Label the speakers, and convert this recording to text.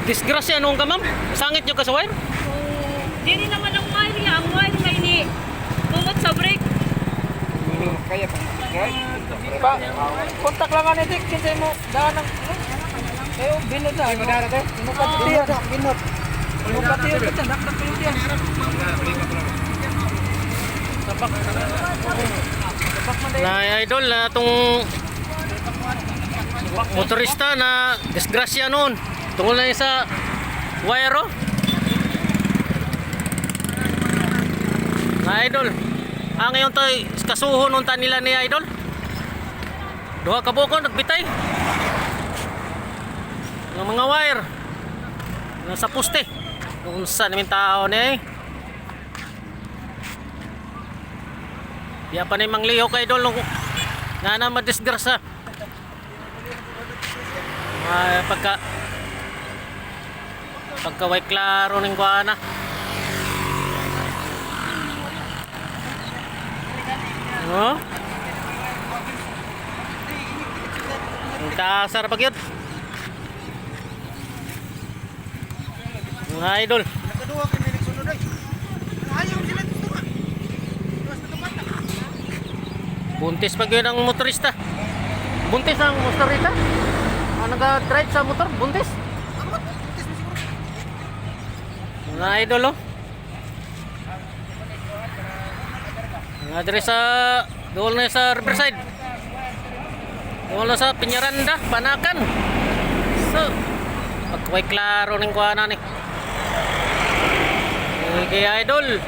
Speaker 1: Disgrasya nung ka ma'am? Sangit nyo ka sa wire?
Speaker 2: Dili naman ang wire niya. Ang wire may ni bumot sa brake.
Speaker 3: Kaya pang pa, kontak lang nga nitik, kasi mo daan ng kayo, binod na. Ay, magdara tayo? Binod. Binod ka tiyo ka dyan, dakdak kayo dyan. Sapak. Sapak man tayo.
Speaker 1: Na idol na itong motorista na disgrasya noon. Tungkol na yun sa wire oh. Na idol. Ngayon tayo kasuho nung nila ni idol. Duha ka buko nagbitay. Ng mga wire. Nasa poste. Kung saan namin tao ni Diya pa na yung mangliho ka idol nung nga na madisgrasya. Pagka white klaro ng kuana. Oh? Ang taasar pag yun. Mga idol.
Speaker 3: Nakadua kayo may nagsunod ay. Ayaw sila dito ka.
Speaker 1: Buntis pag yun ang motorista. Buntis ang motorista? Nag-drive sa motor? Buntis? Mga idol oh. Mga dire sa doon na sa Riverside. Doon na sa Piñaranda, Panakan. So, pagkaway klaro ng kuha na ni. Kaya idol.